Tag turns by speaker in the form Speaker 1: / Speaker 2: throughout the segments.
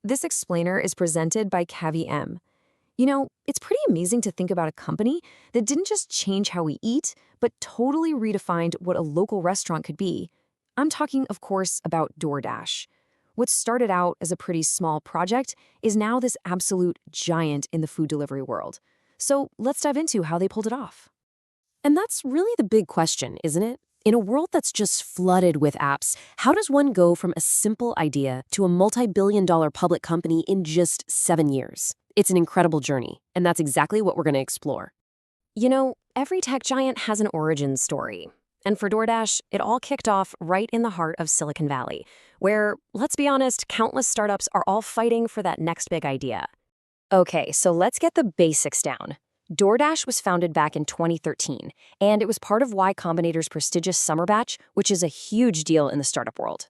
Speaker 1: This explainer is presented by Cavi M. It's pretty amazing to think about a company that didn't just change how we eat, but totally redefined what a local restaurant could be. I'm talking, of course, about DoorDash. What started out as a pretty small project is now this absolute giant in the food delivery world. So let's dive into how they pulled it off.
Speaker 2: And that's really the big question, isn't it? In a world that's just flooded with apps, how does one go from a simple idea to a multi-billion-dollar public company in just 7 years? It's an incredible journey, and that's exactly what we're going to explore.
Speaker 1: Every tech giant has an origin story. And for DoorDash, it all kicked off right in the heart of Silicon Valley, where, let's be honest, countless startups are all fighting for that next big idea. Okay, so let's get the basics down. DoorDash was founded back in 2013, and it was part of Y Combinator's prestigious Summer Batch, which is a huge deal in the startup world.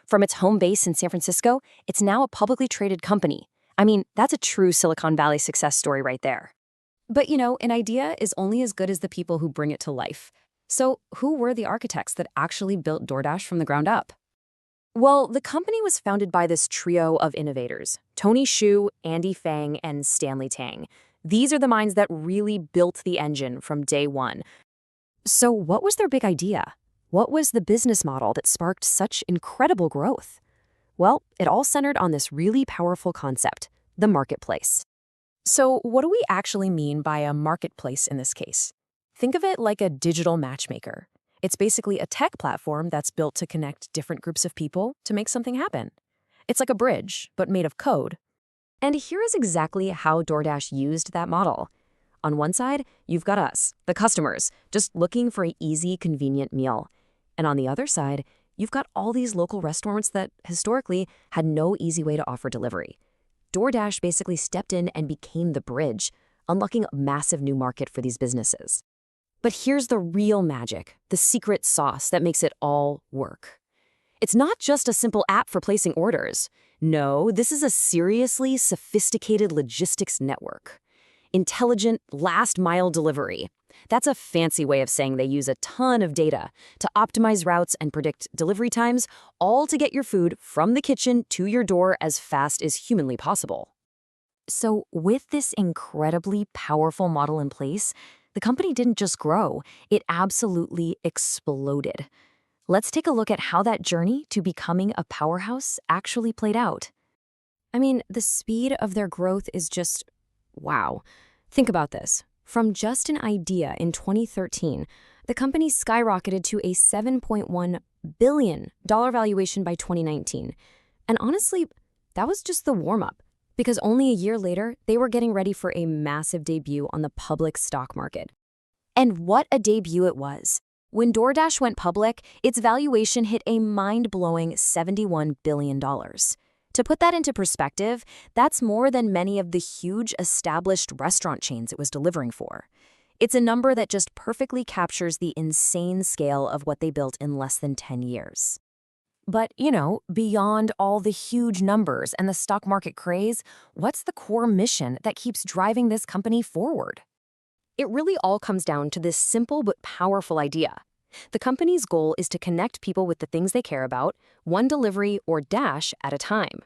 Speaker 1: From its home base in San Francisco, it's now a publicly traded company. I mean, that's a true Silicon Valley success story right there. But an idea is only as good as the people who bring it to life. So who were the architects that actually built DoorDash from the ground up? Well, the company was founded by this trio of innovators: Tony Xu, Andy Fang, and Stanley Tang. These are the minds that really built the engine from day one. So what was their big idea? What was the business model that sparked such incredible growth? Well, it all centered on this really powerful concept: the marketplace. So what do we actually mean by a marketplace in this case? Think of it like a digital matchmaker. It's basically a tech platform that's built to connect different groups of people to make something happen. It's like a bridge, but made of code. And here is exactly how DoorDash used that model. On one side, you've got us, the customers, just looking for an easy, convenient meal. And on the other side, you've got all these local restaurants that historically had no easy way to offer delivery. DoorDash basically stepped in and became the bridge, unlocking a massive new market for these businesses. But here's the real magic, the secret sauce that makes it all work. It's not just a simple app for placing orders. No, this is a seriously sophisticated logistics network. Intelligent last-mile delivery. That's a fancy way of saying they use a ton of data to optimize routes and predict delivery times, all to get your food from the kitchen to your door as fast as humanly possible. So with this incredibly powerful model in place, the company didn't just grow, it absolutely exploded. Let's take a look at how that journey to becoming a powerhouse actually played out. I mean, the speed of their growth is just wow. Think about this. From just an idea in 2013, the company skyrocketed to a $7.1 billion valuation by 2019. And honestly, that was just the warm-up, because only a year later, they were getting ready for a massive debut on the public stock market. And what a debut it was. When DoorDash went public, its valuation hit a mind-blowing $71 billion. To put that into perspective, that's more than many of the huge established restaurant chains it was delivering for. It's a number that just perfectly captures the insane scale of what they built in less than 10 years. But, beyond all the huge numbers and the stock market craze, what's the core mission that keeps driving this company forward? It really all comes down to this simple but powerful idea. The company's goal is to connect people with the things they care about, one delivery or dash at a time.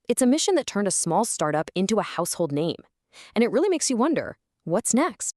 Speaker 1: It's a mission that turned a small startup into a household name. And it really makes you wonder, what's next?